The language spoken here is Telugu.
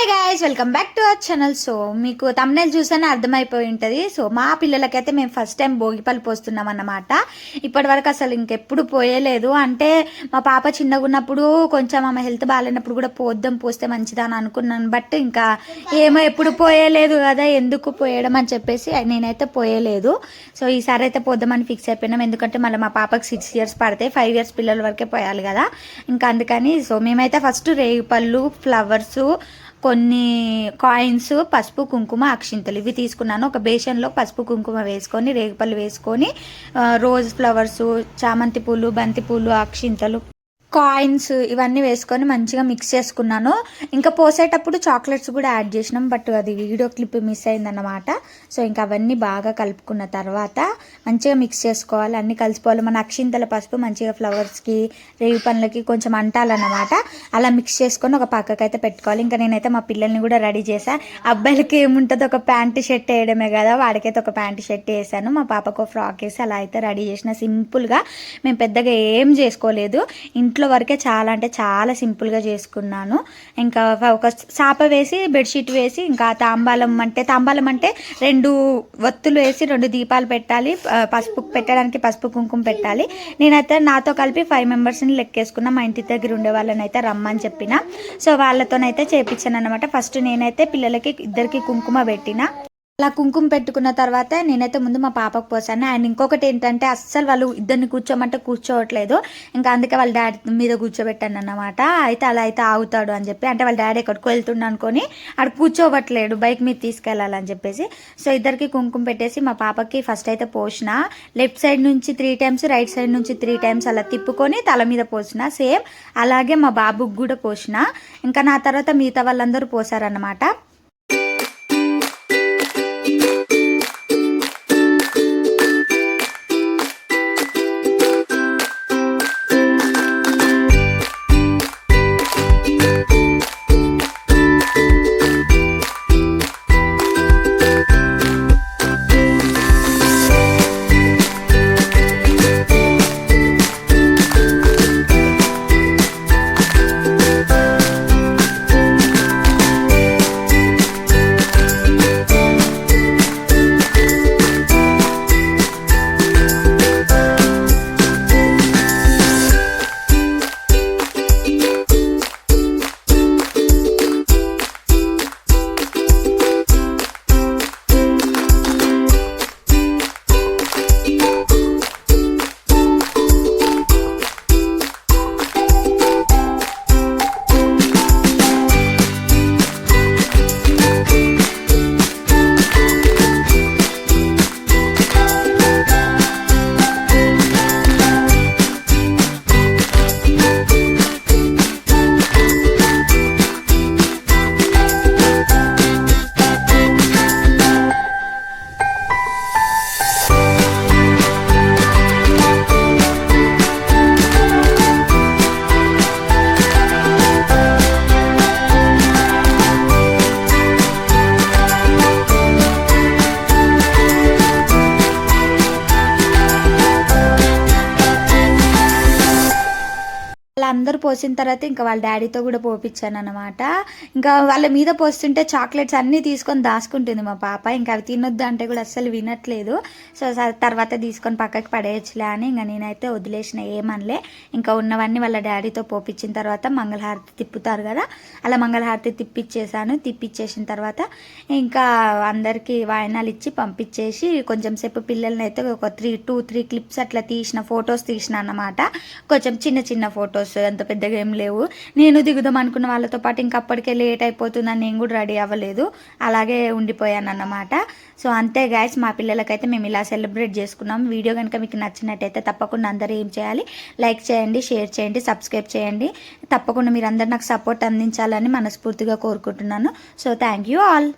Hi guys, welcome back to our channel. So మీకు తమ్నైల్ చూసానే అర్థమైపోయి ఉంటుంది. సో మా పిల్లలకైతే మేము ఫస్ట్ టైం భోగిపళ్ళు పోస్తున్నాం అన్నమాట. ఇప్పటి వరకు అసలు ఇంకెప్పుడు పోయలేదు. అంటే మా పాప చిన్నగా ఉన్నప్పుడు కొంచెం ఆమె హెల్త్ బాగాలేనప్పుడు కూడా పోస్తే మంచిదా అని అనుకున్నాను. బట్ ఇంకా ఏమో ఎప్పుడు పోయలేదు కదా, ఎందుకు పోయడం అని చెప్పేసి నేనైతే పోయలేదు. సో ఈసారి అయితే పోద్దామని ఫిక్స్ అయిపోయినాం. ఎందుకంటే మళ్ళీ మా పాపకి 6 years పడతాయి, 5 years పిల్లల వరకే పోయాలి కదా. ఇంకా అందుకని సో మేమైతే ఫస్ట్ రేగిపళ్ళు, ఫ్లవర్స్, కొన్ని కాయిన్స్, పసుపు, కుంకుమ, అక్షింతలు ఇవి తీసుకున్నాను. ఒక బేషన్లో పసుపు కుంకుమ వేసుకొని, రేగిపళ్ళు వేసుకొని, రోజ్ ఫ్లవర్స్, చామంతి పూలు, బంతి పూలు, అక్షింతలు, కాయిన్స్ ఇవన్నీ వేసుకొని మంచిగా మిక్స్ చేసుకున్నాను. ఇంకా పోసేటప్పుడు చాక్లెట్స్ కూడా యాడ్ చేసినాం, బట్ అది వీడియో క్లిప్ మిస్ అయిందన్నమాట. సో ఇంకా అవన్నీ బాగా కలుపుకున్న తర్వాత మంచిగా మిక్స్ చేసుకోవాలి, అన్నీ కలిసిపోవాలి. మన అక్షింతల పసుపు మంచిగా ఫ్లవర్స్కి, రేగి పండ్లకి కొంచెం అంటాలన్నమాట. అలా మిక్స్ చేసుకొని ఒక పక్కకైతే పెట్టుకోవాలి. ఇంకా నేనైతే మా పిల్లల్ని కూడా రెడీ చేశాను. అబ్బాయిలకి ఏముంటుంది, ఒక ప్యాంటు షర్ట్ వేయడమే కదా, వాడికైతే ఒక ప్యాంటు షర్ట్ వేసాను. మా పాపకు ఫ్రాక్ వేసి అలా అయితే రెడీ చేసిన. సింపుల్గా, మేము పెద్దగా ఏం చేసుకోలేదు, ఇంట్లో వరకే చాలా అంటే చాలా సింపుల్గా చేసుకున్నాను. ఇంకా ఒక చాప వేసి, బెడ్షీట్ వేసి, ఇంకా తాంబాలం అంటే 2 వత్తులు వేసి 2 దీపాలు పెట్టాలి. పసుపు పెట్టడానికి పసుపు కుంకుమ పెట్టాలి. నేనైతే నాతో కలిపి 5 మెంబర్స్ని లెక్కేసుకున్నా. మా ఇంటి దగ్గర ఉండే వాళ్ళని అయితే రమ్మని చెప్పిన. సో వాళ్ళతోనైతే చేపించాను అనమాట. ఫస్ట్ నేనైతే పిల్లలకి 2కి కుంకుమ పెట్టిన. అలా కుంకుమ పెట్టుకున్న తర్వాత నేనైతే ముందు మా పాపకు పోసాను. అండ్ ఇంకొకటి ఏంటంటే అస్సలు వాళ్ళు ఇద్దరిని కూర్చోమంటే కూర్చోవట్లేదు. ఇంకా అందుకే వాళ్ళ డాడీ మీద కూర్చోబెట్టాను అన్నమాట. అయితే అలా అయితే ఆగుతాడు అని చెప్పి, అంటే వాళ్ళ డాడీ ఎక్కడికి వెళ్తుండ అనుకొని అక్కడ కూర్చోవట్లేడు, బైక్ మీద తీసుకెళ్ళాలని చెప్పేసి. సో 2కి కుంకుమ పెట్టేసి మా పాపకి ఫస్ట్ అయితే పోసిన. లెఫ్ట్ సైడ్ నుంచి 3 times, రైట్ సైడ్ నుంచి 3 times అలా తిప్పుకొని తల మీద పోసిన. సేమ్ అలాగే మా బాబుకి కూడా పోసిన. ఇంకా నా తర్వాత మిగతా వాళ్ళందరూ పోసారన్నమాట. అందరూ పోసిన తర్వాత ఇంకా వాళ్ళ డాడీతో కూడా పోపించాను అనమాట. ఇంకా వాళ్ళ మీద పోస్తుంటే చాక్లెట్స్ అన్నీ తీసుకొని దాచుకుంటుంది మా పాప. ఇంకా అవి తినొద్దు అంటే కూడా అస్సలు వినట్లేదు. సో తర్వాత తీసుకొని పక్కకి పడేయచ్చులే అని ఇంకా నేనైతే వదిలేసిన, ఏమనలే. ఇంకా ఉన్నవన్నీ వాళ్ళ డాడీతో పోపించిన తర్వాత మంగళహారతి తిప్పుతారు కదా, అలా మంగళహారతి తిప్పించేసిన తర్వాత ఇంకా అందరికీ వాయినాలు ఇచ్చి పంపించేసి కొంచెం సేపు పిల్లల్ని అయితే ఒక 2-3 clips అట్లా ఫొటోస్ తీసిన అన్నమాట. కొంచెం చిన్న ఫొటోస్, అంత పెద్దగా ఏం లేవు. నేను దిగుదాం అనుకున్న వాళ్ళతో పాటు ఇంకా అప్పటికే లేట్ అయిపోతుందని నేను కూడా రెడీ అవ్వలేదు, అలాగే ఉండిపోయాను అన్నమాట. సో అంతే గైస్, మా పిల్లలకైతే మేము ఇలా సెలబ్రేట్ చేసుకున్నాం. వీడియో కనుక మీకు నచ్చినట్టయితే తప్పకుండా అందరూ ఏం చేయాలి, లైక్ చేయండి, షేర్ చేయండి, సబ్స్క్రైబ్ చేయండి. తప్పకుండా మీరు అందరు నాకు సపోర్ట్ అందించాలని మనస్ఫూర్తిగా కోరుకుంటున్నాను. So thank you all.